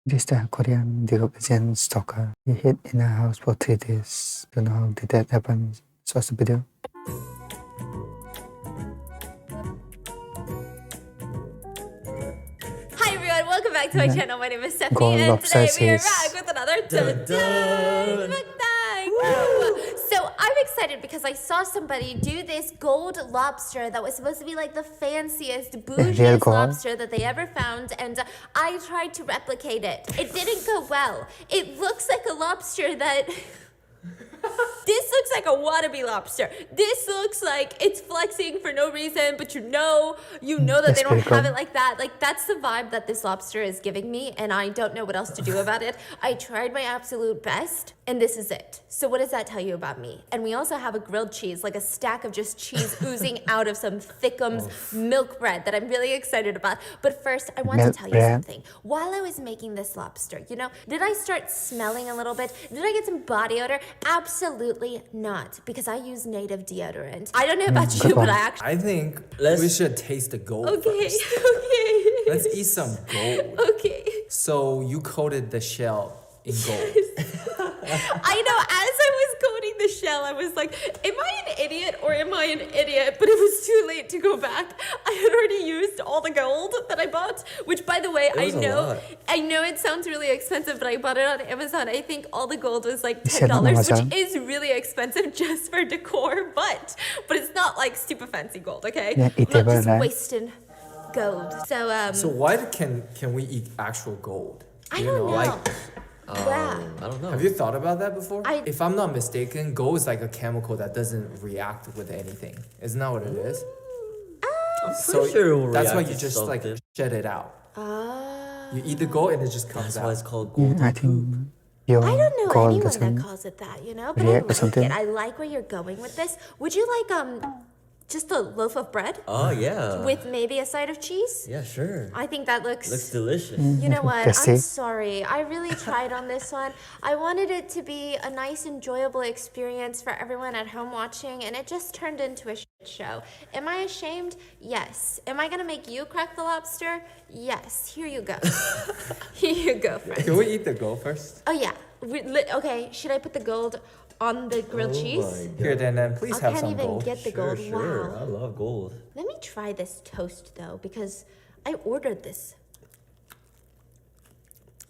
This Korean League of Legends stalker. He hid in a house for 3 days. Don't know how did that happen. So watch the video. Hi everyone, welcome back to my channel. My name is Stephanie Gold and lobster today we are says- back with another Untitled Mukbang. So I'm excited because I saw somebody do this gold lobster that was supposed to be like the fanciest, bougiest gold? lobster that they ever found, and I tried to replicate it. It didn't go well. It looks like a lobster that... This looks like a wannabe lobster. This looks like it's flexing for no reason, but you know that they don't have it like that. Like, that's the vibe that this lobster is giving me, and I don't know what else to do about it. I tried my absolute best, and this is it. So what does that tell you about me? And we also have a grilled cheese, like a stack of just cheese oozing out of some thickums milk bread that I'm really excited about. But first, I want to tell you something. While I was making this lobster, did I start smelling a little bit? Did I get some body odor? Absolutely not, because I use native deodorant. I don't know about you, but I think we should taste the gold Okay, first. okay. Let's eat some gold. Okay. So you coated the shell in gold. I know, as I was coating the shell, I was like, am I an idiot or am I an idiot? But it was too late to go back. I had already used all the gold that I bought, which, by the way, I know it sounds really expensive, but I bought it on Amazon. I think all the gold was like $10, which is really expensive just for decor, but it's not like super fancy gold, okay? Yeah, I'm not just wasting gold. So why can we eat actual gold? I don't know. I don't know. Have you thought about that before? If I'm not mistaken, gold is like a chemical that doesn't react with anything. Isn't that what it is? I'm pretty sure it will that's why react you to just something. like shed it out. You eat the gold and it just comes That's why out. it's called gold. I think your I don't know gold anyone doesn't that calls it that, But react I or like something. it. I like where you're going with this. Would you like just a loaf of bread Oh yeah. with maybe a side of cheese? Yeah, sure. I think that looks delicious. You know what? That's I'm it. sorry. I really tried on this one. I wanted it to be a nice, enjoyable experience for everyone at home watching, and it just turned into a shit show. Am I ashamed? Yes. Am I gonna make you crack the lobster? Yes. Here you go. Here you go, friend. Can we eat the gold first? Oh yeah. Okay. Should I put the gold on the grilled cheese? Here, then please I have can't some even gold. get the gold. Sure. I Wow. love gold. Let me try this toast though, because I ordered this.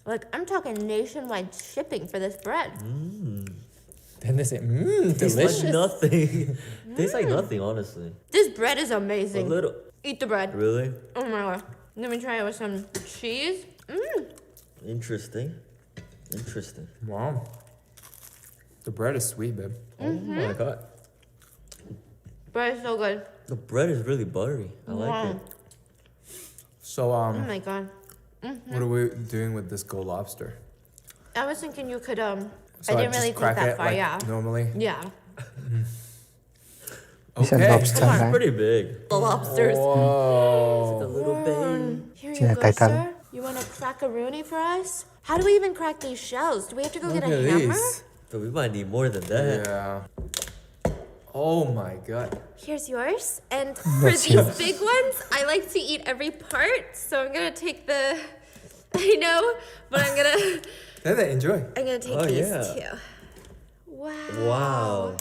Like, I'm talking nationwide shipping for this bread. Then they say, Tastes delicious. like nothing. Tastes like nothing, honestly. This bread is A amazing. little. Eat the bread. Really? Oh my god. Let me try it with some cheese. Interesting. Wow. The bread is sweet, babe. Oh my god. Bread is so good. The bread is really buttery. I like it. So, Oh my god. what are we doing with this gold lobster? I was thinking you could, I So didn't just really think crack that it far, like yeah. normally? Yeah. It's a Okay. lobster, Come on. right? Pretty big. The lobsters. Whoa. A little baby. Here It's you in a go, title. sir. You want to crack a rooney for us? How do we even crack these shells? Do we have to go Look get a at hammer? these. But we might need more than that. Yeah. Oh my god. Here's yours. And for That's these yours. big ones, I like to eat every part. So I'm gonna take the, I know, but I'm gonna Enjoy. take Oh, these yeah. too. Wow. Wow.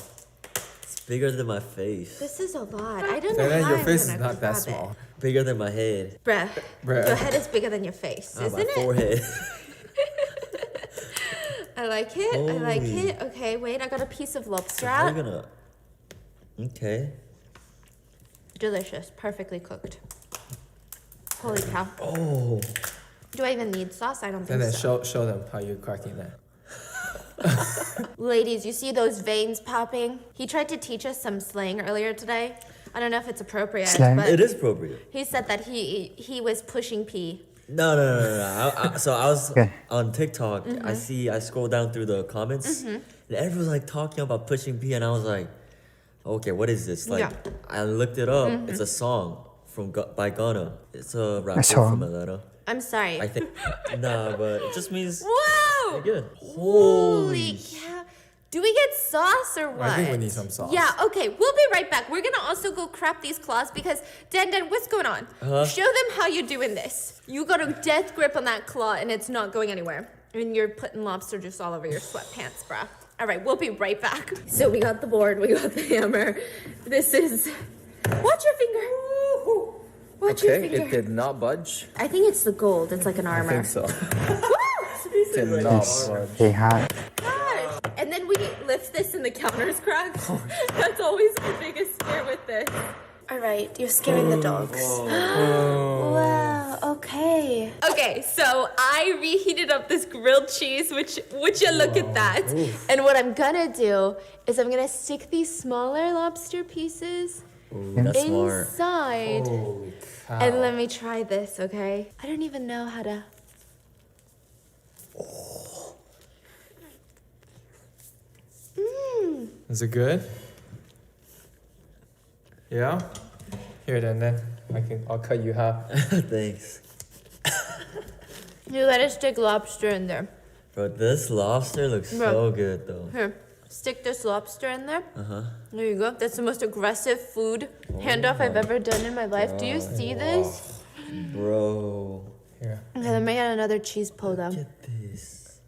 It's bigger than my face. This is a lot. I don't know how Your I'm face is gonna not that grab small. Bigger than my head. It. Bruh, Bruh. your head is bigger than your face, My isn't it? forehead. I like it. I like Holy. it. Okay, wait. I got a piece of lobster How are out. you gonna? Okay. Delicious. Perfectly cooked. Holy cow. Oh. Do I even need sauce? I don't think Then so. show them how you're cracking that. Ladies, you see those veins popping? He tried to teach us some slang earlier today. I don't know if it's appropriate, Slang? but It is appropriate. he said that he was pushing pee. No. So I was Okay. on TikTok. Mm-hmm. I scrolled down through the comments, and everyone's like talking about pushing P, and I was like, okay, what is this? Like, Yeah. Mm-hmm. I looked it up. It's a song by Ghana. It's a rapper song? from Atlanta. I'm sorry. I think. Nah, but it just means Whoa! good. Holy cow. Do we get sauce or what? I think we need some sauce. Yeah, okay. We'll be right back. We're gonna also go craft these claws because Dan, what's going on? Show them how you're doing this. You got a death grip on that claw and it's not going anywhere. And you're putting lobster juice all over your sweatpants, bruh. All right, we'll be right back. So we got the board, we got the hammer. This is... Watch your finger. Watch your finger. It did not budge. I think it's the gold. It's like an armor. I think so. Woo! Did not It's budge. very hard. Gosh. And then we lift this and the counter's cracked. That's always my biggest fear with this. All right, you're scaring the dogs. Wow, okay. Okay, so I reheated up this grilled cheese, would you look at that? And what I'm gonna do is I'm gonna stick these smaller lobster pieces That's smart. inside. Holy cow. And let me try this, okay? I don't even know how to... Is it good? Yeah? Here then. I'll cut you half. Thanks. You gotta stick lobster in there. Bro, this lobster looks so good though. Here, stick this lobster in there. There you go. That's the most aggressive food handoff I've ever done in my life. Do you see this? Bro. Here. Okay, let me get another cheese pull down. Get this.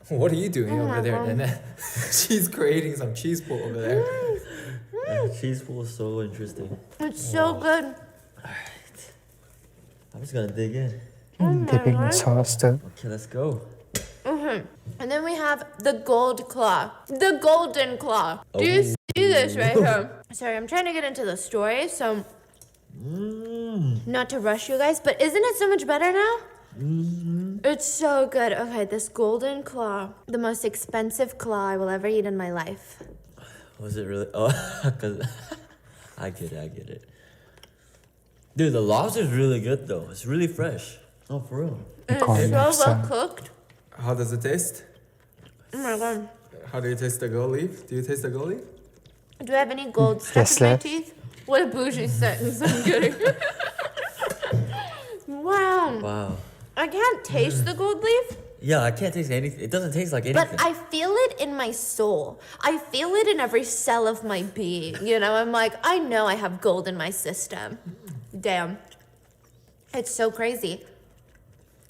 What are you doing over there, Nene? She's creating some cheese pull over there. Cheese pool is so interesting. It's so good. I'm just gonna dig in. Dipping in sauce too. Okay, let's go. And then we have the gold claw. The golden claw. Do you see this right here? Sorry, I'm trying to get into the story, so not to rush you guys, but isn't it so much better now? It's so good. Okay, this golden claw, the most expensive claw I will ever eat in my life. Was it really? Oh, cause I get it. Dude, the lobster's really good though. It's really fresh. Oh, for real. And call it's it so well some- cooked. How does it taste? Oh my god. How do you taste the gold leaf? Do you taste the gold leaf? Do I have any gold stuck Yes, in my left. teeth? What a bougie sentence. I'm kidding. Wow. Wow. I can't taste the gold leaf, Yeah, I can't taste anything. It doesn't taste like anything. but I feel it in my soul. I feel it in every cell of my being. You know, I'm like, I know I have gold in my system. Damn. It's so crazy.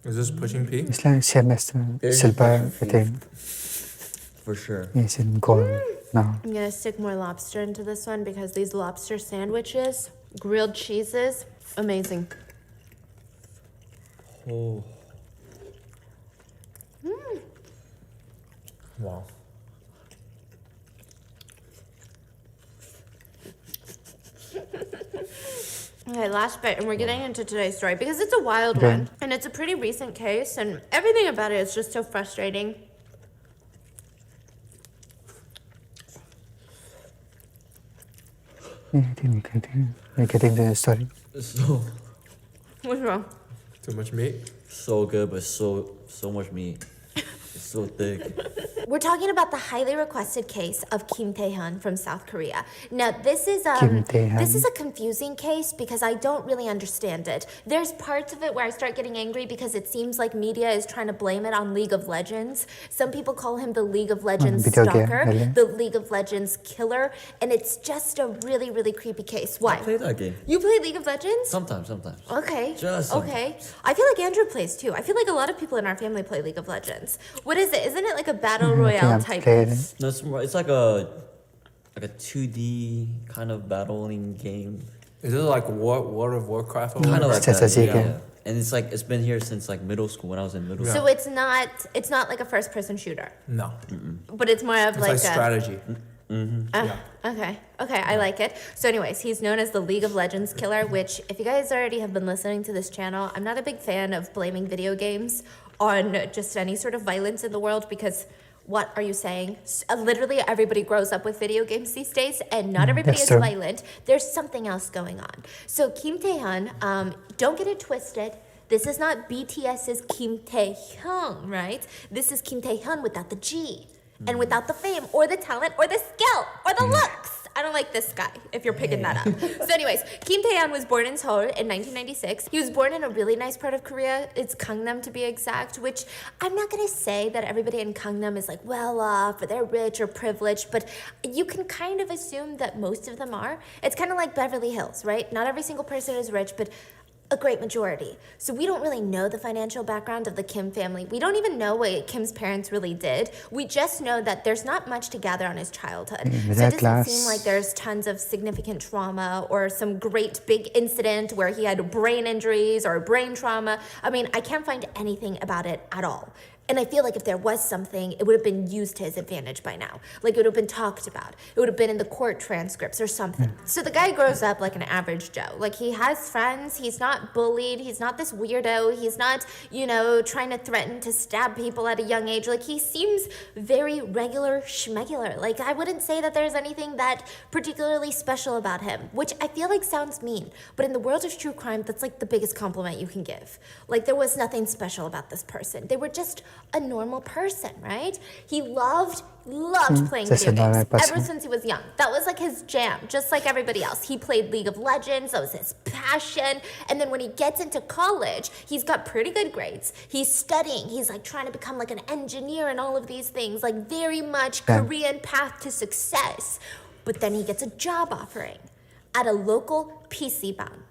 Is this pushing P? It's like same as the silver, I think. For sure. It's in gold now. I'm gonna stick more lobster into this one because these lobster sandwiches, grilled cheeses, amazing. Oh. Wow. Okay, last bit, and we're getting into today's story because it's a wild Okay. one, and it's a pretty recent case, and everything about it is just so frustrating. Yeah, I think we're getting the story. So What's wrong? Too much meat? so good, but so much meat. It's so thick. We're talking about the highly requested case of Kim Tae-hyun from South Korea. Now, this is Kim Tae-hyun. this is a confusing case because I don't really understand it. There's parts of it where I start getting angry because it seems like media is trying to blame it on League of Legends. Some people call him the League of Legends video game, stalker, really? the League of Legends killer, and it's just a really, really creepy case. Why? I play that game. You play League of Legends? Sometimes. Okay. Just okay. I feel like Andrew plays too. I feel like a lot of people in our family play League of Legends. What is it? Isn't it like a battle I think royale I've type? played it. No, it's like a 2D kind of battling game. Is it like World of Warcraft? Or Kind of like Strategy that. game. Yeah. And it's been here since like middle school when I was in middle Yeah. school. So it's not like a first person shooter, No. but it's more of It's like like a strategy. Okay, I like it. So anyways, he's known as the League of Legends killer, which if you guys already have been listening to this channel, I'm not a big fan of blaming video games on just any sort of violence in the world because what are you saying? Literally everybody grows up with video games these days and not everybody that's is true. violent. There's something else going on. So Kim Tae-hyun, don't get it twisted. This is not BTS's Kim Tae-hyun, right? This is Kim Tae-hyun without the G. And without the fame or the talent or the skill or the looks. I don't like this guy, if you're picking that up. So anyways, Kim Tae-yeon was born in Seoul in 1996. He was born in a really nice part of Korea. It's Gangnam to be exact, which I'm not going to say that everybody in Gangnam is like well off or they're rich or privileged, but you can kind of assume that most of them are. It's kind of like Beverly Hills, right? Not every single person is rich, but a great majority. So we don't really know the financial background of the Kim family. We don't even know what Kim's parents really did. We just know that there's not much to gather on his childhood. So it doesn't seem like there's tons of significant trauma or some great big incident where he had brain injuries or brain trauma. I mean, I can't find anything about it at all. And I feel like if there was something, it would have been used to his advantage by now. Like, it would have been talked about. It would have been in the court transcripts or something. So the guy grows up like an average Joe. Like, he has friends. He's not bullied. He's not this weirdo. He's not, trying to threaten to stab people at a young age. Like, he seems very regular schmegular. Like, I wouldn't say that there's anything that particularly special about him, which I feel like sounds mean. But in the world of true crime, that's like the biggest compliment you can give. Like, there was nothing special about this person. They were just a normal person, right? He loved playing video games ever since he was young. That was like his jam, just like everybody else. He played League of Legends. That was his passion. And then when he gets into college, he's got pretty good grades. He's studying. He's like trying to become like an engineer and all of these things, like very much Korean path to success. But then he gets a job offering at a local PC bang.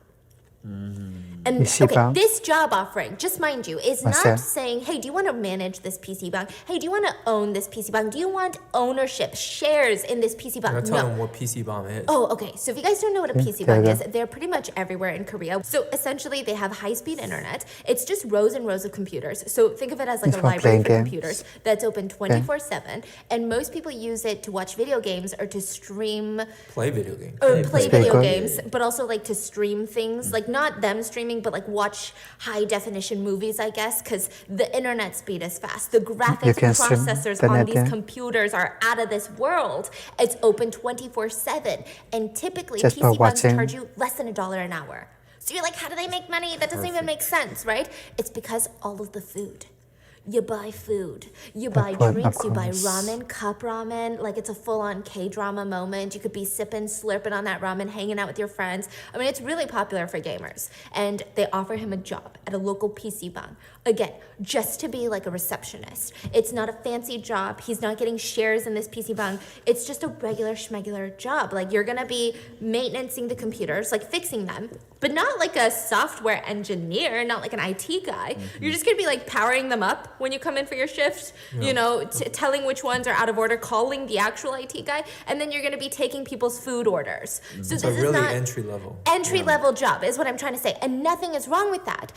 And okay, this job offering, just mind you, is not saying, hey, do you want to manage this PC bang? Hey, do you want to own this PC bang? Do you want ownership, shares in this PC bang? You're not telling them what PC bang is. Oh, okay. So if you guys don't know what a PC bang is, they're pretty much everywhere in Korea. So essentially, they have high-speed internet. It's just rows and rows of computers. So think of it as like a library for computers that's open 24/7. And most people use it to watch video games or to stream. Play video games. Or play video games, but also like to stream things. Like not them streaming, but like watch high definition movies, I guess, because the internet speed is fast. The graphics processors on these computers are out of this world. It's open 24/7, and typically PC banks charge you less than $1 an hour. So you're like, how do they make money? That doesn't even make sense, right? It's because all of the food. You buy food, you buy drinks, you buy ramen, cup ramen, like it's a full-on K-drama moment. You could be sipping, slurping on that ramen, hanging out with your friends. I mean, it's really popular for gamers. And they offer him a job at a local PC bang. Again, just to be like a receptionist. It's not a fancy job. He's not getting shares in this PC bang. It's just a regular schmegular job. Like you're gonna be maintaining the computers, like fixing them, but not like a software engineer, not like an IT guy. You're just gonna be like powering them up when you come in for your shift, telling which ones are out of order, calling the actual IT guy, and then you're gonna be taking people's food orders. So this really is not entry level. Entry level job is what I'm trying to say, and nothing is wrong with that.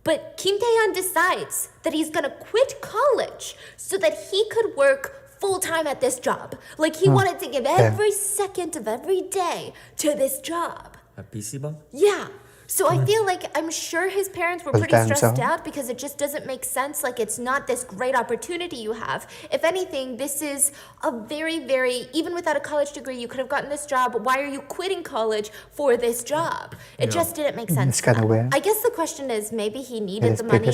But Kim Tae-yeon decides that he's gonna quit college so that he could work full-time at this job. Like he wanted to give every second of every day to this job. A PC bang? Yeah. So I feel like I'm sure his parents were pretty stressed out because it just doesn't make sense. Like it's not this great opportunity you have. If anything, this is a very, very, even without a college degree, you could have gotten this job. Why are you quitting college for this job? It just didn't make sense. I guess the question is maybe he needed the money.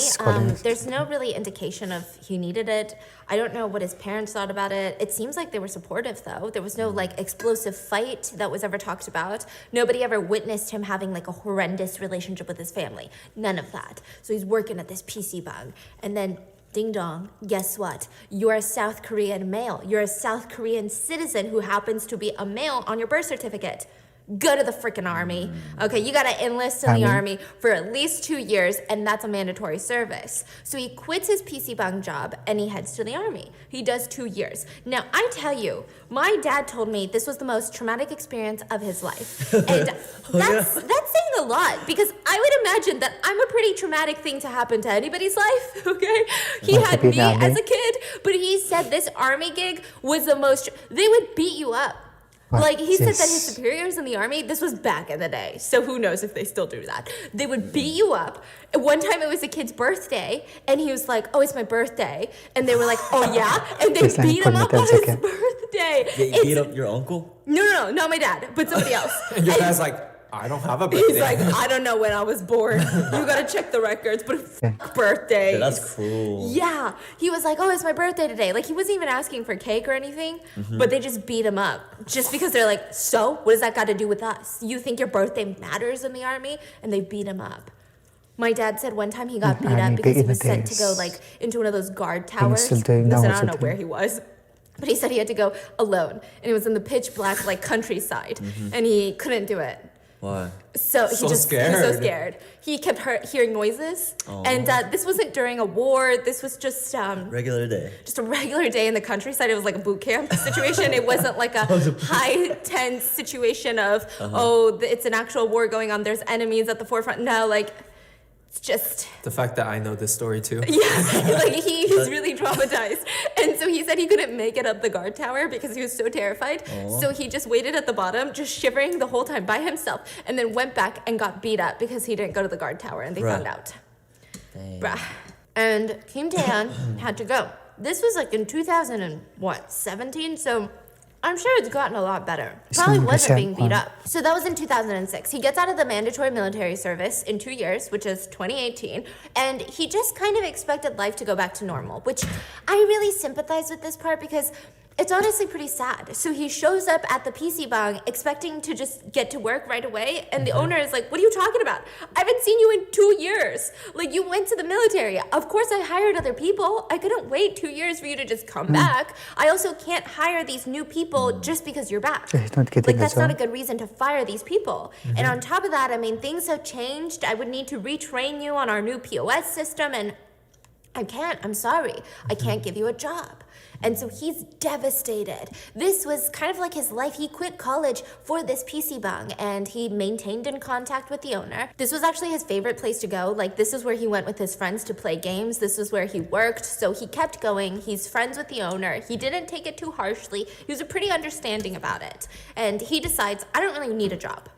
There's no really indication of he needed it. I don't know what his parents thought about it. It seems like they were supportive though. There was no like explosive fight that was ever talked about. Nobody ever witnessed him having like a horrendous relationship with his family. None of that. So he's working at this PC bang. And then ding dong, guess what? You're a South Korean male. You're a South Korean citizen who happens to be a male on your birth certificate. Go to the freaking army. Okay, you gotta enlist in the army for at least 2 years, and that's a mandatory service. So he quits his PC bang job and he heads to the army. He does 2 years. Now, I tell you, my dad told me this was the most traumatic experience of his life. And that's saying a lot, because I would imagine that I'm a pretty traumatic thing to happen to anybody's life, okay? He had me as a kid, but he said this army gig was the most, they would beat you up. Like, he said that his superiors in the army, this was back in the day, so who knows if they still do that. They would beat you up. One time it was a kid's birthday, and he was like, oh, it's my birthday. And they were like, oh, yeah? And they beat him up on his birthday. You beat up your uncle? No, not my dad, but somebody else. And your dad's like, I don't have a birthday. He's like, I don't know when I was born. You gotta check the records, but birthday. Yeah, that's cruel. Yeah. He was like, oh, it's my birthday today. Like, he wasn't even asking for cake or anything, but they just beat him up. Just because they're like, so? What does that got to do with us? You think your birthday matters in the army? And they beat him up. My dad said one time he got beat up because he was sent to go, like, into one of those guard towers. still doing now, Listen, I also don't know where he was. But he said he had to go alone. And it was in the pitch black, like, countryside. And he couldn't do it. Why? So he was so scared. He kept hearing noises. Oh. And this wasn't during a war. This was just Regular day. just a regular day in the countryside. It was like a boot camp situation. It wasn't like a high tense situation of, it's an actual war going on. There's enemies at the forefront. No, like, it's just... The fact that I know this story too. Yeah, like he's really traumatized. And so he said he couldn't make it up the guard tower because he was so terrified. So he just waited at the bottom, just shivering the whole time by himself, and then went back and got beat up because he didn't go to the guard tower and they found out. Dang. Bruh. And Kim Tae-yeon had to go. This was like in 2017, so I'm sure it's gotten a lot better. Probably wasn't being beat up. So that was in 2006. He gets out of the mandatory military service in 2 years, which is 2018, and he just kind of expected life to go back to normal, which I really sympathize with this part because it's honestly pretty sad. So he shows up at the PC bang expecting to just get to work right away, and the owner is like, what are you talking about? I haven't seen you in 2 years. Like, you went to the military. Of course I hired other people. I couldn't wait 2 years for you to just come back. I also can't hire these new people just because you're back. Like, that's not a good reason to fire these people. And on top of that, I mean, things have changed. I would need to retrain you on our new POS system, and I can't. I'm sorry. I can't give you a job. And so he's devastated. This was kind of like his life. He quit college for this PC bang, and he maintained in contact with the owner. This was actually his favorite place to go. Like, this is where he went with his friends to play games. This is where he worked. So he kept going. He's friends with the owner. He didn't take it too harshly. He was pretty understanding about it. And he decides, I don't really need a job.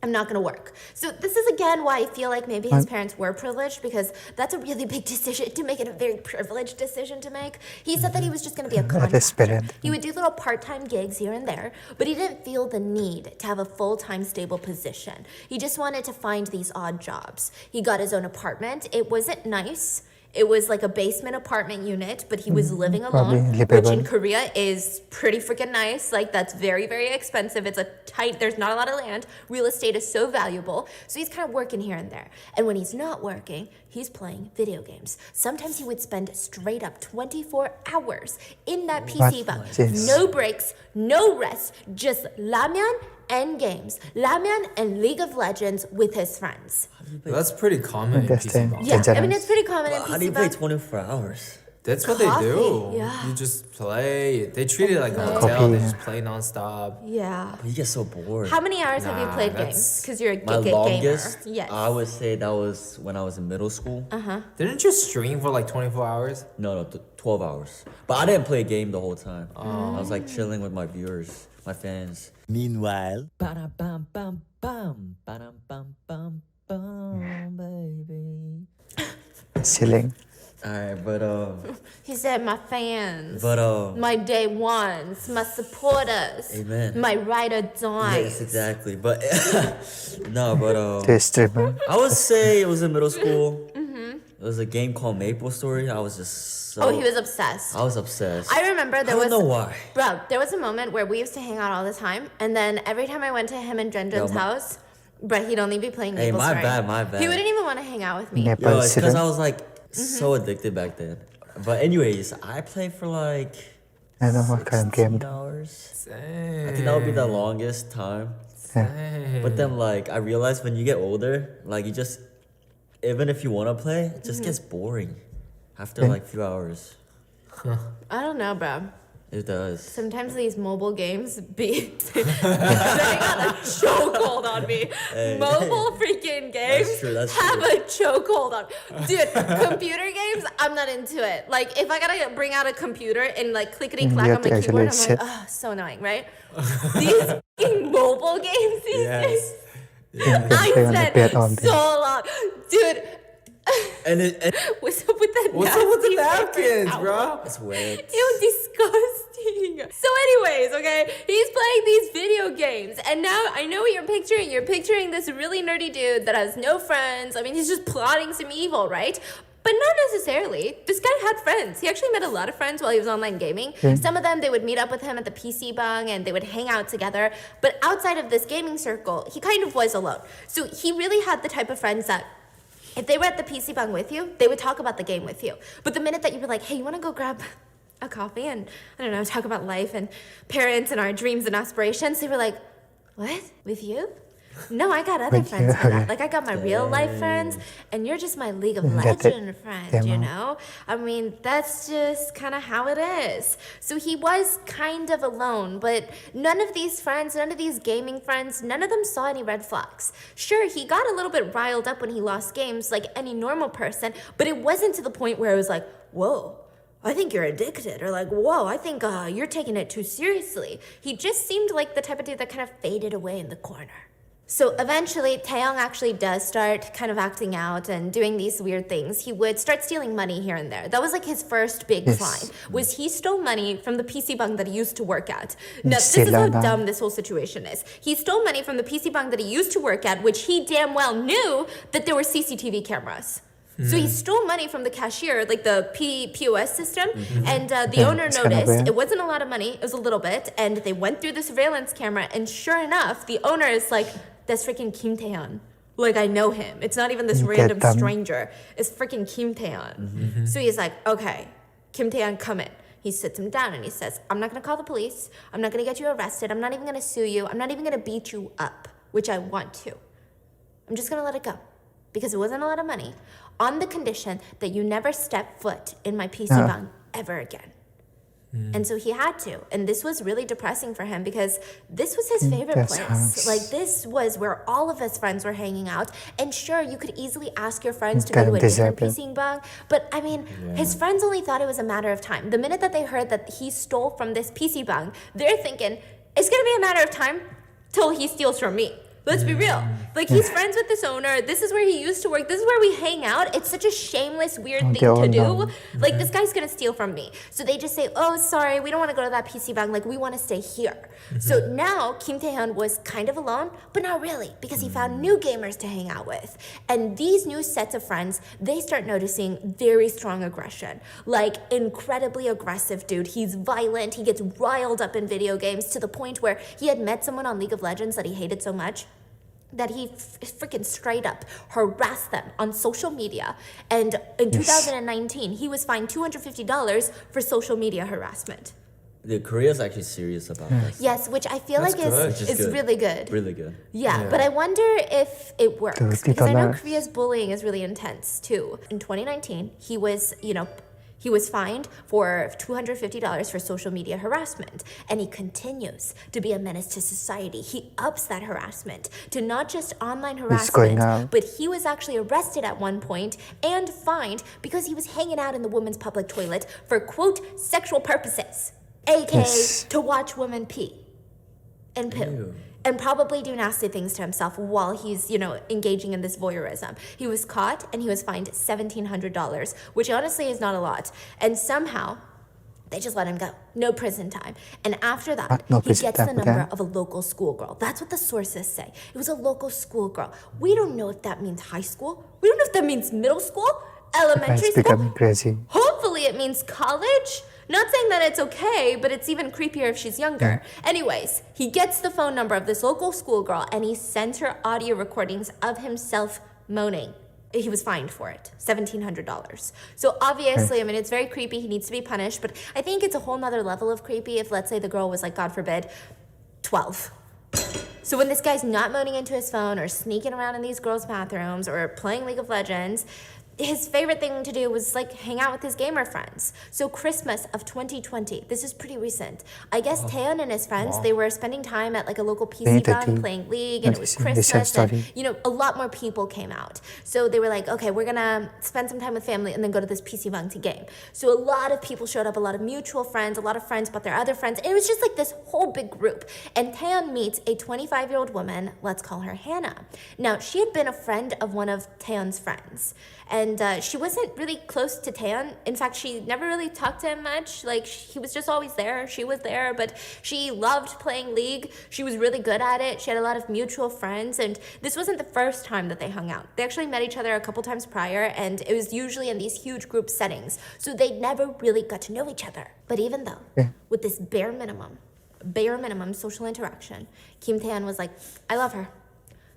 I'm not gonna work. So this is again why I feel like maybe his parents were privileged, because that's a really big decision to make, and a very privileged decision to make. He said that he was just gonna be a contractor. He would do little part-time gigs here and there, but he didn't feel the need to have a full-time stable position. He just wanted to find these odd jobs. He got his own apartment. It wasn't nice. It was like a basement apartment unit, but he was living alone, which in Korea is pretty freaking nice. Like, that's very, very expensive. It's a tight, there's not a lot of land. Real estate is so valuable. So he's kind of working here and there. And when he's not working, he's playing video games. Sometimes he would spend straight up 24 hours in that PC bang. No breaks, no rest, just ramyeon and games. Ramyeon and League of Legends with his friends. That's pretty common in PC bang. Yeah, I mean, it's pretty common in PC bang. How do you play 24 hours? That's what they do. Yeah. You just play. They treat it like a hotel. They just play nonstop. Yeah. You get so bored. How many hours have you played games? Because you're a My longest, gamer. Yes. I would say that was when I was in middle school. Didn't you stream for like 24 hours? No, 12 hours. But I didn't play a game the whole time. I was like chilling with my viewers, my fans. Meanwhile, baby. Chilling. Alright, but He said, my fans, my day ones, my supporters, amen. My ride or die. Yes, exactly. But no, but To a streamer. I would say it was in middle school. It was a game called Maple Story. I was just so... Oh, he was obsessed. I was obsessed. I remember there was... I don't know why. Bro, there was a moment where we used to hang out all the time, and then every time I went to him and Jen's house, but he'd only be playing Maple Story. My bad. He wouldn't even want to hang out with me. Yo, it's because I was like so addicted back then. But anyways, I played for like... I don't know what kind of game. hours. Same. I think that would be the longest time. Same. But then like, I realized when you get older, like you just... Even if you want to play, it just gets boring after like few hours. I don't know, bro. It does. Sometimes these mobile games they got a chokehold on me. Mobile freaking games That's have true. a chokehold on. Dude, computer games, I'm not into it. Like, if I gotta bring out a computer and like clickety clack on my keyboard, I'm like, oh, so annoying, right? These fucking mobile games these days. I spent so long, dude. And What's up with that? What's up with the napkins, bro? It's weird. Ew, disgusting. So anyways, okay, he's playing these video games, and now I know what you're picturing. You're picturing this really nerdy dude that has no friends. I mean, he's just plotting some evil, right? But not necessarily. This guy had friends. He actually met a lot of friends while he was online gaming. Some of them, they would meet up with him at the PC bung and they would hang out together. But outside of this gaming circle, he kind of was alone. So he really had the type of friends that if they were at the PC bung with you, they would talk about the game with you. But the minute that you were like, hey, you want to go grab a coffee and, I don't know, talk about life and parents and our dreams and aspirations, they were like, what? With you? No, I got other friends for that. Like, I got my real life friends, and you're just my League of Legends friend, you know? I mean, that's just kind of how it is. So he was kind of alone, but none of these friends, none of these gaming friends, none of them saw any red flags. Sure, he got a little bit riled up when he lost games like any normal person, but it wasn't to the point where it was like, whoa, I think you're addicted, or like, whoa, I think you're taking it too seriously. He just seemed like the type of dude that kind of faded away in the corner. So eventually, Taeyong actually does start kind of acting out and doing these weird things. He would start stealing money here and there. That was like his first big crime, was he stole money from the PC bung that he used to work at. Now, this is how dumb this whole situation is. He stole money from the PC bung that he used to work at, which he damn well knew that there were CCTV cameras. So he stole money from the cashier, like the POS system, and the owner noticed it wasn't a lot of money, it was a little bit, and they went through the surveillance camera, and sure enough, the owner is like, that's freaking Kim Taehyun. Like, I know him. It's not even this random stranger. It's freaking Kim Taehyun. So he's like, okay, Kim Taehyun, come in. He sits him down and he says, I'm not going to call the police. I'm not going to get you arrested. I'm not even going to sue you. I'm not even going to beat you up, which I want to. I'm just going to let it go because it wasn't a lot of money, on the condition that you never step foot in my PC bung ever again. And so he had to. And this was really depressing for him because this was his favorite place. Like, this was where all of his friends were hanging out. And sure, you could easily ask your friends to go to a different PC bung. But I mean, his friends only thought it was a matter of time. The minute that they heard that he stole from this PC bung, they're thinking, it's going to be a matter of time till he steals from me. Let's be real. Like, he's friends with this owner. This is where he used to work. This is where we hang out. It's such a shameless, weird thing to do. Like, this guy's going to steal from me. So they just say, oh, sorry, we don't want to go to that PC bang. Like, we want to stay here. So now Kim Taehyun was kind of alone, but not really, because he found new gamers to hang out with. And these new sets of friends, they start noticing very strong aggression. Like, incredibly aggressive dude. He's violent. He gets riled up in video games to the point where he had met someone on League of Legends that he hated so much that he freaking straight up harassed them on social media. And in 2019, he was fined $250 for social media harassment. The Korea's actually serious about this. Yes, which I feel like is really good. Really good. Yeah, but I wonder if it works. Because I know Korea's bullying is really intense too. In 2019, he was, he was fined for $250 for social media harassment, and he continues to be a menace to society. He ups that harassment to not just online harassment, but he was actually arrested at one point and fined because he was hanging out in the women's public toilet for, quote, sexual purposes, aka to watch women pee and poo. Ew. And probably do nasty things to himself while he's, engaging in this voyeurism. He was caught and he was fined $1,700, which honestly is not a lot. And somehow, they just let him go. No prison time. And after that, he gets the number of a local schoolgirl. That's what the sources say. It was a local schoolgirl. We don't know if that means high school. We don't know if that means middle school, elementary school. Becoming crazy. Hopefully it means college. Not saying that it's okay, but it's even creepier if she's younger. Anyways, he gets the phone number of this local schoolgirl and he sends her audio recordings of himself moaning. He was fined for it, $1,700. So obviously, it's very creepy. He needs to be punished, but I think it's a whole nother level of creepy if, let's say, the girl was like, God forbid, 12. So when this guy's not moaning into his phone or sneaking around in these girls' bathrooms or playing League of Legends, his favorite thing to do was like hang out with his gamer friends. So Christmas of 2020, this is pretty recent. I guess Taeyeon and his friends, they were spending time at like a local PC bang playing League, and it was Christmas, and a lot more people came out. So they were like, okay, we're gonna spend some time with family and then go to this PC bang to game. So a lot of people showed up, a lot of mutual friends, a lot of friends brought their other friends, and it was just like this whole big group. And Taeyeon meets a 25-year-old woman, let's call her Hannah. Now, she had been a friend of one of Taeyeon's friends. And and she wasn't really close to Taeyeon. In fact, she never really talked to him much. Like, he was just always there. She was there, but she loved playing League. She was really good at it. She had a lot of mutual friends, and this wasn't the first time that they hung out. They actually met each other a couple times prior, and it was usually in these huge group settings, so they never really got to know each other. But even though, with this bare minimum social interaction, Kim Taeyeon was like, I love her.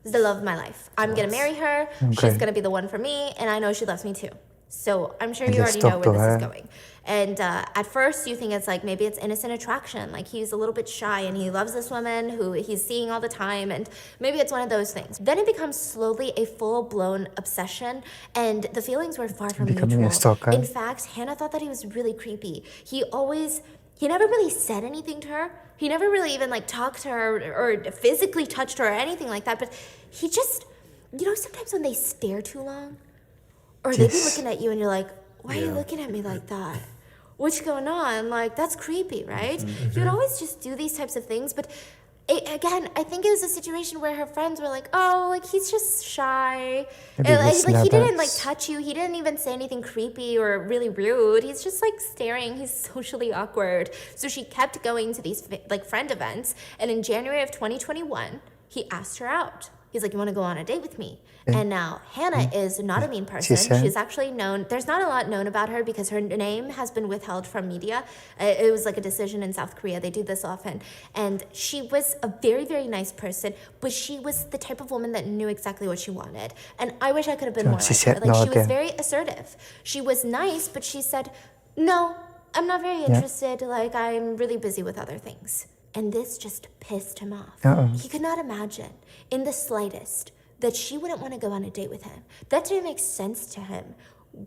This is the love of my life. I'm gonna marry her. She's gonna be the one for me, and I know she loves me too. So I'm sure you already know where this is going. And at first you think it's like, maybe it's innocent attraction. Like, he's a little bit shy and he loves this woman who he's seeing all the time, and maybe it's one of those things. Then it becomes slowly a full-blown obsession, and the feelings were far from mutual. In fact, Hannah thought that he was really creepy. He never really said anything to her. He never really even like talked to her or physically touched her or anything like that. But he just, sometimes when they stare too long, or they be looking at you and you're like, why are you looking at me like that? What's going on? Like, that's creepy, right? He would always just do these types of things. But again, I think it was a situation where her friends were like, oh, like, he's just shy. And, like, he didn't like touch you. He didn't even say anything creepy or really rude. He's just like staring. He's socially awkward. So she kept going to these like friend events. And in January of 2021, he asked her out. He's like, you want to go on a date with me? And now Hannah is not a mean person. She's actually known, there's not a lot known about her because her name has been withheld from media. It was like a decision in South Korea. They do this often. And she was a very, very nice person, but she was the type of woman that knew exactly what she wanted. And I wish I could have been more like her. Like, she was very assertive. She was nice, but she said, no, I'm not very interested. Like, I'm really busy with other things. And this just pissed him off. He could not imagine in the slightest that she wouldn't want to go on a date with him. That didn't make sense to him.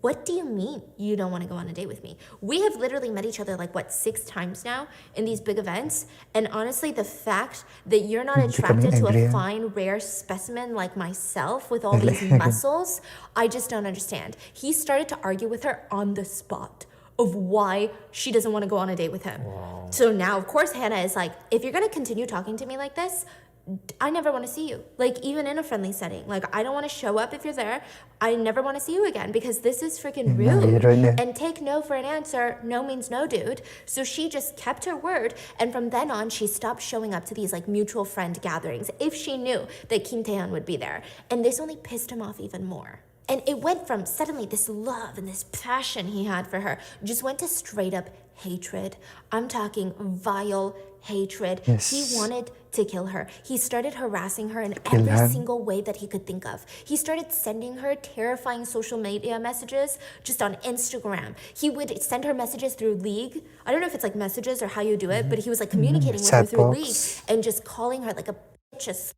What do you mean you don't want to go on a date with me? We have literally met each other like, 6 times now in these big events. And honestly, the fact that you're not attracted to a fine, rare specimen like myself with all these muscles, I just don't understand. He started to argue with her on the spot of why she doesn't want to go on a date with him. Wow. So now, of course, Hannah is like, if you're going to continue talking to me like this, I never want to see you. Like, even in a friendly setting. Like, I don't want to show up if you're there. I never want to see you again because this is freaking rude. And take no for an answer. No means no, dude. So she just kept her word. And from then on, she stopped showing up to these, like, mutual friend gatherings if she knew that Kim Taeyeon would be there. And this only pissed him off even more. And it went from suddenly this love and this passion he had for her just went to straight up hatred. I'm talking vile hatred. He wanted to kill her. He started harassing her in every single way that he could think of. He started sending her terrifying social media messages just on Instagram. He would send her messages through League. I don't know if it's like messages or how you do it, but he was like communicating with her through League and just calling her like a bitch, a slut.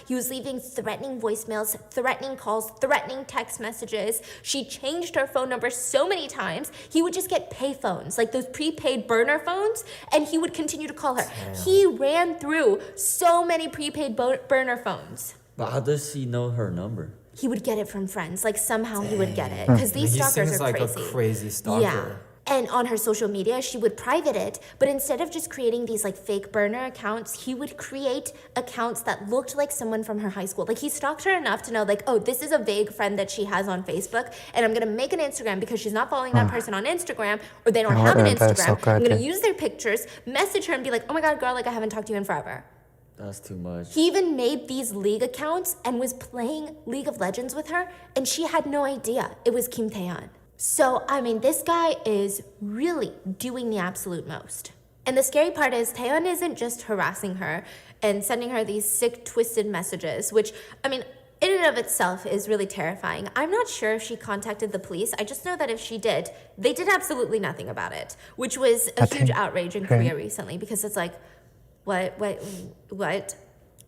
He was leaving threatening voicemails, threatening calls, threatening text messages. She changed her phone number so many times. He would just get pay phones, like those prepaid burner phones, and he would continue to call her. He ran through so many prepaid burner phones. But how does he know her number? He would get it from friends. Like, somehow he would get it. Because these stalkers are crazy. He seems like a crazy stalker. Yeah. And on her social media, she would private it, but instead of just creating these like fake burner accounts, he would create accounts that looked like someone from her high school. Like, he stalked her enough to know, like, oh, this is a vague friend that she has on Facebook, and I'm gonna make an Instagram because she's not following that person on Instagram, or they don't have an Instagram. I'm gonna use their pictures, message her, and be like, oh my god, girl, like, I haven't talked to you in forever. That's too much. He even made these League accounts and was playing League of Legends with her, and she had no idea it was Kim Taeyeon. So, I mean, this guy is really doing the absolute most. And the scary part is Taeyeon isn't just harassing her and sending her these sick, twisted messages, which, I mean, in and of itself is really terrifying. I'm not sure if she contacted the police. I just know that if she did, they did absolutely nothing about it, which was a huge outrage in Korea recently because it's like, what?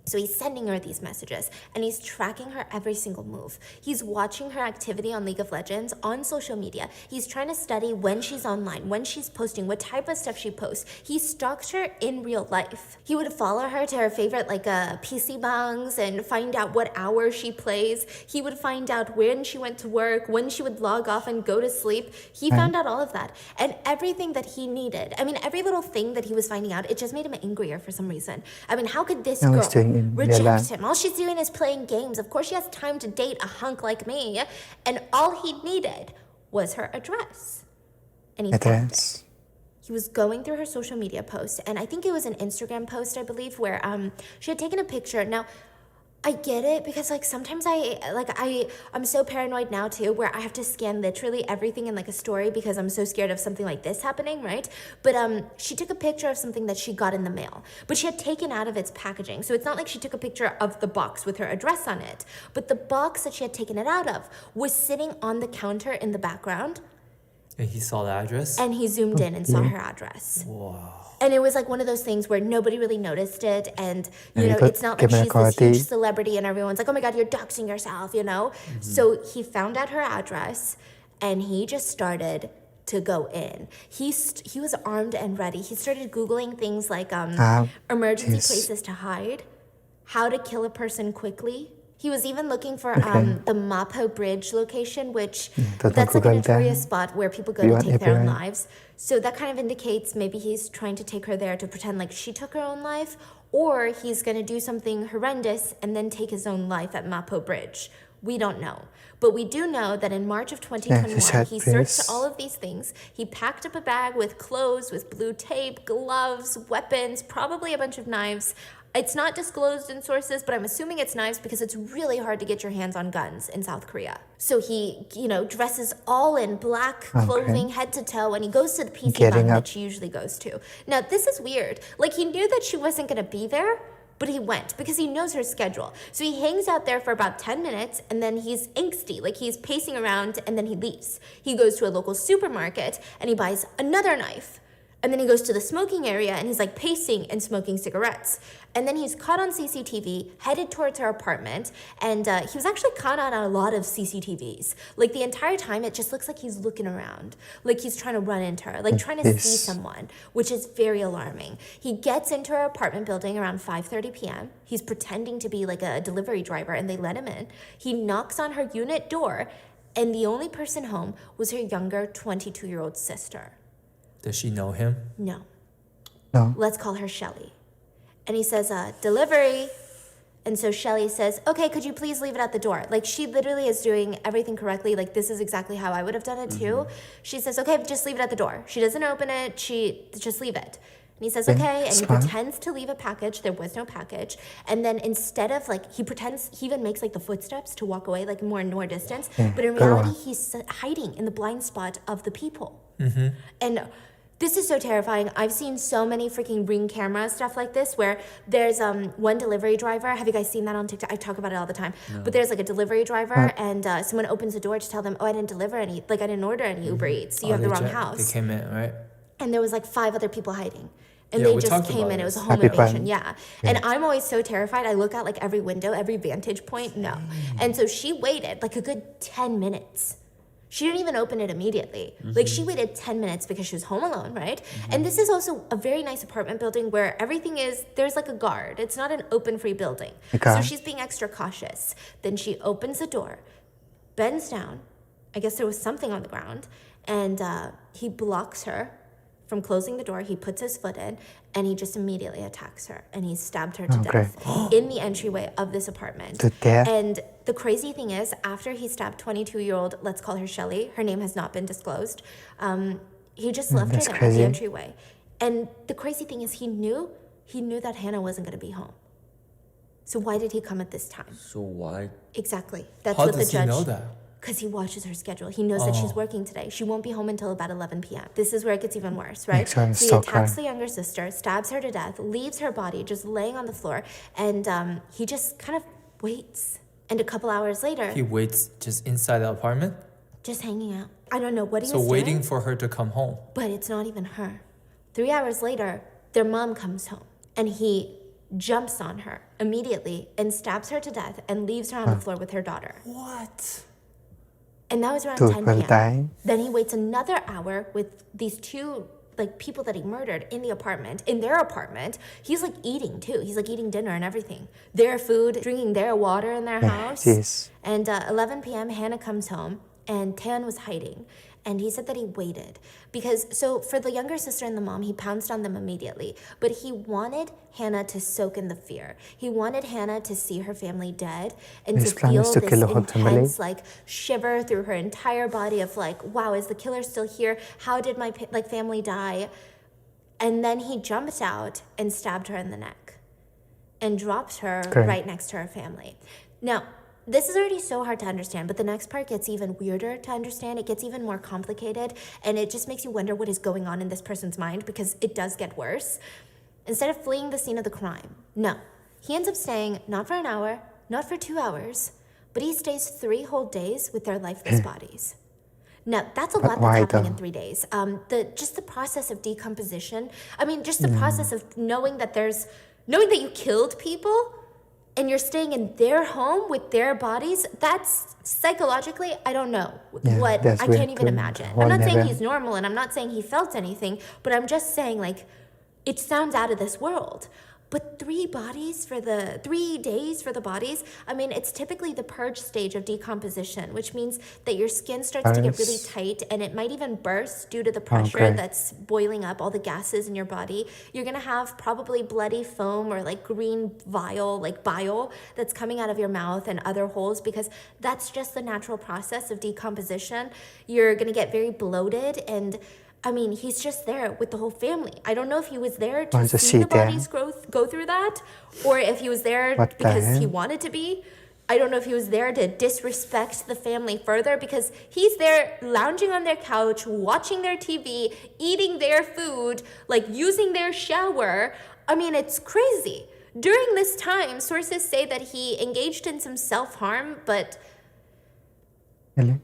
So he's sending her these messages, and he's tracking her every single move. He's watching her activity on League of Legends, on social media. He's trying to study when she's online, when she's posting, what type of stuff she posts. He stalks her in real life. He would follow her to her favorite PC bangs and find out what hours she plays. He would find out when she went to work, when she would log off and go to sleep. He found out all of that. And everything that he needed, I mean, every little thing that he was finding out, it just made him angrier for some reason. I mean, how could this girl in real reject life. him. All she's doing is playing games. Of course she has time to date a hunk like me. And all he needed was her address. And he found it. Address. He was going through her social media post, and I think it was an Instagram post, I believe, where she had taken a picture. Now, I get it because like sometimes I'm so paranoid now too, where I have to scan literally everything in like a story because I'm so scared of something like this happening, right? But she took a picture of something that she got in the mail, but she had taken out of its packaging. So it's not like she took a picture of the box with her address on it, but the box that she had taken it out of was sitting on the counter in the background. And he saw the address? And he zoomed in and saw her address. Wow. And it was like one of those things where nobody really noticed it. And, you And know, he got it's not like given a she's this quality. huge celebrity and everyone's like, oh my God, you're doxing yourself, you know? So he found out her address and he just started to go in. He was armed and ready. He started Googling things like emergency yes. places to hide, how to kill a person quickly. He was even looking for the Mapo Bridge location, which don't that's like a Google that. notorious spot where people go You to want take their own everyone. lives. So that kind of indicates maybe he's trying to take her there to pretend like she took her own life, or he's going to do something horrendous and then take his own life at Mapo Bridge. We don't know. But we do know that in March of 2021, said he searched this. all of these things. He packed up a bag with clothes, with blue tape, gloves, weapons, probably a bunch of knives. It's not disclosed in sources, but I'm assuming it's knives because it's really hard to get your hands on guns in South Korea. So he, dresses all in black clothing, head to toe, and he goes to the PC Getting lounge up. that she usually goes to. Now, this is weird. Like, he knew that she wasn't going to be there, but he went because he knows her schedule. So he hangs out there for about 10 minutes, and then he's angsty. Like, he's pacing around, and then he leaves. He goes to a local supermarket, and he buys another knife. And then he goes to the smoking area and he's like pacing and smoking cigarettes. And then he's caught on CCTV, headed towards her apartment. And he was actually caught on a lot of CCTVs. Like the entire time, it just looks like he's looking around. Like he's trying to run into her, like trying to see Yes. someone, which is very alarming. He gets into her apartment building around 5:30 p.m. He's pretending to be like a delivery driver and they let him in. He knocks on her unit door and the only person home was her younger 22-year-old sister. Does she know him? No. No. Let's call her Shelly. And he says, delivery. And so Shelly says, okay, could you please leave it at the door? Like she literally is doing everything correctly. Like this is exactly how I would have done it too. She says, okay, just leave it at the door. She doesn't open it. She just leave it. And he says, okay. And he Smart. pretends to leave a package. There was no package. And then instead of like, he even makes like the footsteps to walk away, like more and more distance. But in go reality, on. he's hiding in the blind spot of the people. And this is so terrifying. I've seen so many freaking Ring camera stuff like this where there's one delivery driver. Have you guys seen that on TikTok? I talk about it all the time. No. But there's like a delivery driver and someone opens the door to tell them, oh, I didn't order any Uber Eats. So you have the wrong house. They came in, right? And there was like 5 other people hiding. And Yeah, they we just talked came about in. It was this. a home Happy invasion. fun. Yeah. And I'm always so terrified. I look out like every window, every vantage point. No. And so she waited like a good 10 minutes. She didn't even open it immediately. Like she waited 10 minutes because she was home alone, right? And this is also a very nice apartment building where there's like a guard. It's not an open free building. Okay. So she's being extra cautious. Then she opens the door, bends down. I guess there was something on the ground. And he blocks her from closing the door. He puts his foot in and he just immediately attacks her. And he stabbed her to Okay. death in the entryway of this apartment. To death? And the crazy thing is, after he stabbed 22-year-old, let's call her Shelly, her name has not been disclosed, he just left her that's there at crazy. the entryway. And the crazy thing is he knew that Hannah wasn't going to be home. So why did he come at this time? So why? Exactly. That's How what the does he judge... know that? Because he watches her schedule. He knows that she's working today. She won't be home until about 11 p.m. This is where it gets even worse, right? Excellent. So he Stalker. attacks the younger sister, stabs her to death, leaves her body just laying on the floor, and he just kind of waits. And a couple hours later, He waits just inside the apartment? just hanging out. I don't know what he So was waiting doing, for her to come home. but it's not even her. 3 hours later, their mom comes home, and he jumps on her immediately and stabs her to death and leaves her on the floor with her daughter. What? And that was around Dude, 10 well p.m. done. Then he waits another hour with these two people that he murdered in their apartment. He's like eating too. He's like eating dinner and everything. Their food, drinking their water in their house. Yes. And 11 p.m. Hannah comes home and Taeyeon was hiding. And he said that he waited because, so for the younger sister and the mom, he pounced on them immediately. But he wanted Hannah to soak in the fear. He wanted Hannah to see her family dead and His to plan is feel to this kill the whole family. intense, like, shiver through her entire body of like, wow, is the killer still here? How did my family die? And then he jumped out and stabbed her in the neck and dropped her right next to her family. Now, this is already so hard to understand, but the next part gets even weirder to understand. It gets even more complicated, and it just makes you wonder what is going on in this person's mind, because it does get worse. Instead of fleeing the scene of the crime, no. He ends up staying not for an hour, not for 2 hours, but he stays 3 whole days with their lifeless bodies. Now, that's a lot that's happening in 3 days. The process of decomposition, I mean, just the process of knowing that you killed people, and you're staying in their home with their bodies, that's psychologically, I don't know what, I can't even imagine. I'm not saying he's normal, and I'm not saying he felt anything, but I'm just saying, like, it sounds out of this world. But 3 days for the bodies, I mean, it's typically the purge stage of decomposition, which means that your skin starts to get really tight, and it might even burst due to the pressure that's boiling up all the gases in your body. You're gonna have probably bloody foam or like green bile that's coming out of your mouth and other holes, because that's just the natural process of decomposition. You're gonna get very bloated, and I mean, he's just there with the whole family. I don't know if he was there to see the bodies go through that, or if he was there because he wanted to be. I don't know if he was there to disrespect the family further, because he's there lounging on their couch, watching their TV, eating their food, like using their shower. I mean, it's crazy. During this time, sources say that he engaged in some self-harm, but... Really?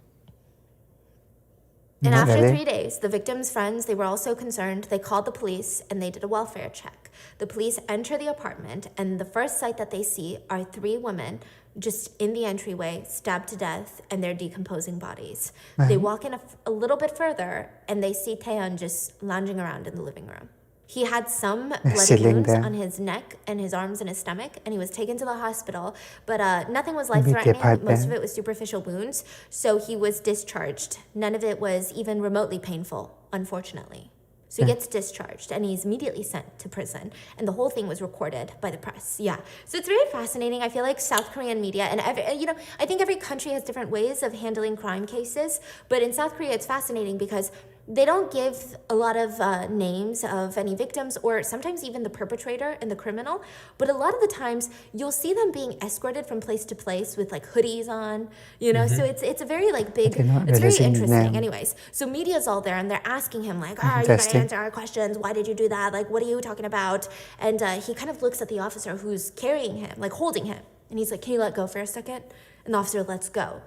And after 3 days, the victim's friends, they were also concerned. They called the police and they did a welfare check. The police enter the apartment, and the first sight that they see are 3 women just in the entryway, stabbed to death, and they're decomposing bodies. They walk in a little bit further, and they see Taeyeon just lounging around in the living room. He had some bloody wounds on his neck and his arms and his stomach, and he was taken to the hospital, but nothing was life-threatening. Most of it was superficial wounds, so he was discharged. None of it was even remotely painful, unfortunately. So he gets discharged, and he's immediately sent to prison, and the whole thing was recorded by the press. Yeah, so it's very fascinating. I feel like South Korean media, and I think every country has different ways of handling crime cases, but in South Korea, it's fascinating because they don't give a lot of names of any victims, or sometimes even the perpetrator and the criminal, but a lot of the times you'll see them being escorted from place to place with like hoodies on, so it's a very like big, it's very interesting. Anyways, so media's all there, and they're asking him like, you gotta answer our questions, why did you do that, like what are you talking about? And he kind of looks at the officer who's carrying him, like holding him, and he's like, can you let go for a second? And the officer lets go,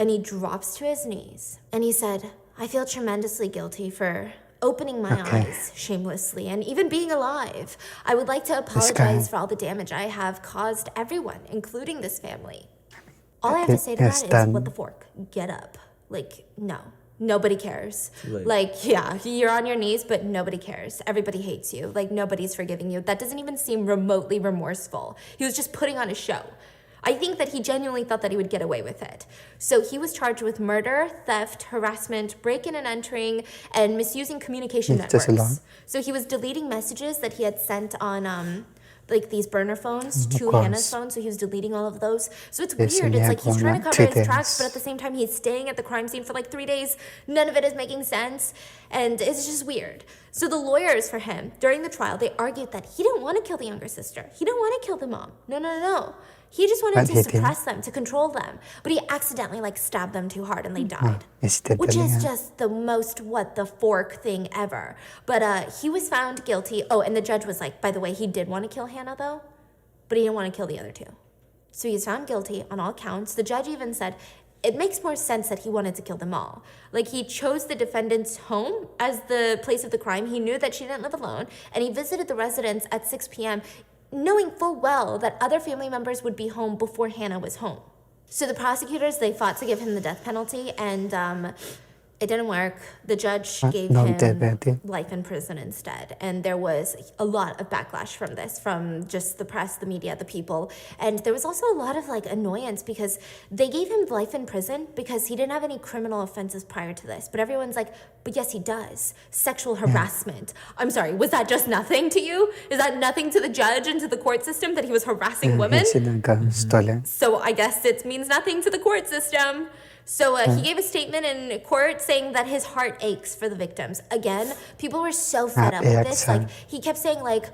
and he drops to his knees, and he said, I feel tremendously guilty for opening my eyes shamelessly and even being alive. I would like to apologize for all the damage I have caused everyone, including this family. All I have to say to that is, what the fork? Get up. Like, no. Nobody cares. Like, yeah, you're on your knees, but nobody cares. Everybody hates you. Like, nobody's forgiving you. That doesn't even seem remotely remorseful. He was just putting on a show. I think that he genuinely thought that he would get away with it. So he was charged with murder, theft, harassment, break-in and entering, and misusing communication networks. So he was deleting messages that he had sent on like these burner phones to Hannah's phone, so he was deleting all of those. So it's weird. It's like he's trying to cover his tracks, but at the same time he's staying at the crime scene for like 3 days. None of it is making sense, and it's just weird. So the lawyers for him, during the trial, they argued that he didn't want to kill the younger sister. He didn't want to kill the mom. No. He just wanted to suppress them, to control them. But he accidentally like stabbed them too hard and they died. Which is just the most what the fork thing ever. But he was found guilty. Oh, and the judge was like, by the way, he did want to kill Hannah though, but he didn't want to kill the other 2. So he's found guilty on all counts. The judge even said, it makes more sense that he wanted to kill them all. Like, he chose the defendant's home as the place of the crime. He knew that she didn't live alone, and he visited the residence at 6 p.m., knowing full well that other family members would be home before Hannah was home. So the prosecutors, they fought to give him the death penalty, and It didn't work. The judge gave Not that him bad. life in prison instead. And there was a lot of backlash from this, from just the press, the media, the people. And there was also a lot of like annoyance because they gave him life in prison because he didn't have any criminal offenses prior to this. But everyone's like, but yes, he does. Sexual harassment. I'm sorry, was that just nothing to you? Is that nothing to the judge and to the court system that he was harassing women? So I guess it means nothing to the court system. So he gave a statement in court saying that his heart aches for the victims. Again, people were so fed up with this. Like he kept saying, like,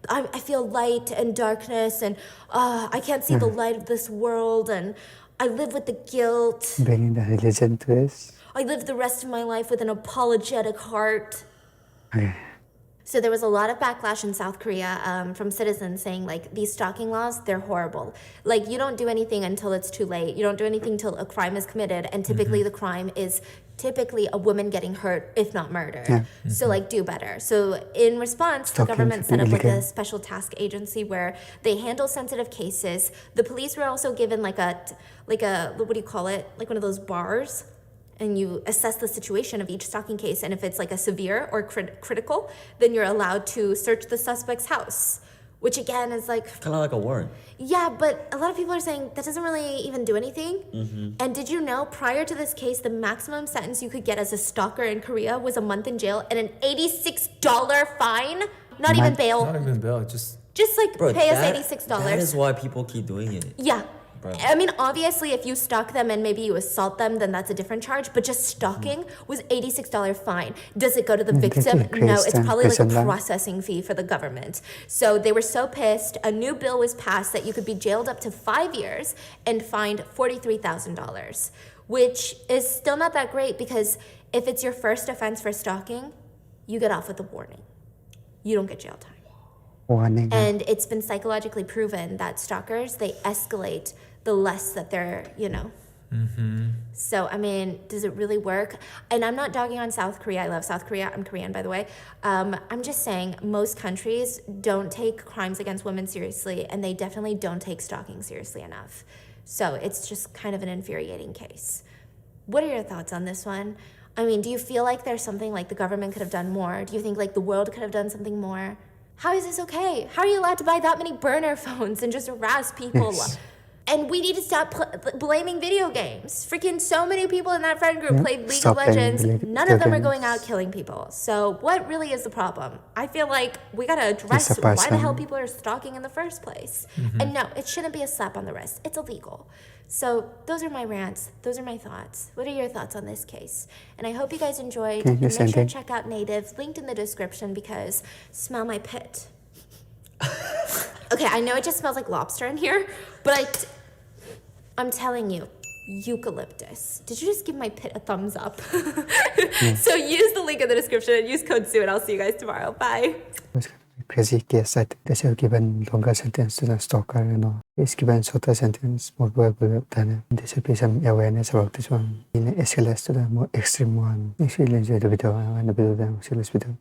I feel light and darkness, and I can't see the light of this world, and I live with the guilt. Bringing the religion to this. I live the rest of my life with an apologetic heart. Okay. So there was a lot of backlash in South Korea from citizens saying, like, these stalking laws, they're horrible. Like, you don't do anything until it's too late. You don't do anything until a crime is committed. And typically the crime is typically a woman getting hurt, if not murdered. Yeah. So, like, do better. So in response, the government set up like a special task agency where they handle sensitive cases. The police were also given like a, what do you call it? Like one of those bars. And you assess the situation of each stalking case. And if it's like a severe or critical, then you're allowed to search the suspect's house, which again is like... Kind of like a warrant. Yeah, but a lot of people are saying that doesn't really even do anything. And did you know, prior to this case, the maximum sentence you could get as a stalker in Korea was a month in jail and an $86 fine? Not even bail. Not even bail, just like pay us $86. That is why people keep doing it. Yeah. Bro. I mean, obviously, if you stalk them and maybe you assault them, then that's a different charge. But just stalking was $86 fine. Does it go to the victim? No, it's probably like a processing fee for the government. So they were so pissed. A new bill was passed that you could be jailed up to 5 years and fined $43,000, which is still not that great because if it's your first offense for stalking, you get off with a warning. You don't get jail time. Warning. And it's been psychologically proven that stalkers, they escalate the less that they're, So, I mean, does it really work? And I'm not dogging on South Korea. I love South Korea. I'm Korean, by the way. I'm just saying most countries don't take crimes against women seriously, and they definitely don't take stalking seriously enough. So it's just kind of an infuriating case. What are your thoughts on this one? I mean, do you feel like there's something like the government could have done more? Do you think like the world could have done something more? How is this okay? How are you allowed to buy that many burner phones and just harass people? Yes. And we need to stop blaming video games. Freaking so many people in that friend group played League of Legends. None of them are going out killing people. So what really is the problem? I feel like we gotta address why the hell people are stalking in the first place. And no, it shouldn't be a slap on the wrist. It's illegal. So those are my rants. Those are my thoughts. What are your thoughts on this case? And I hope you guys enjoyed. And make sure to check out Native, linked in the description because smell my pit. Okay, I know it just smells like lobster in here, but I'm telling you, eucalyptus. Did you just give my pit a thumbs up? So use the link in the description and use code SUE and I'll see you guys tomorrow. Bye. Crazy case that they have given longer sentence to the stalker, is given shorter sentence, more workable than there should be some awareness about this one. In SLS to the more extreme one. If you enjoyed the video, I want to do the video.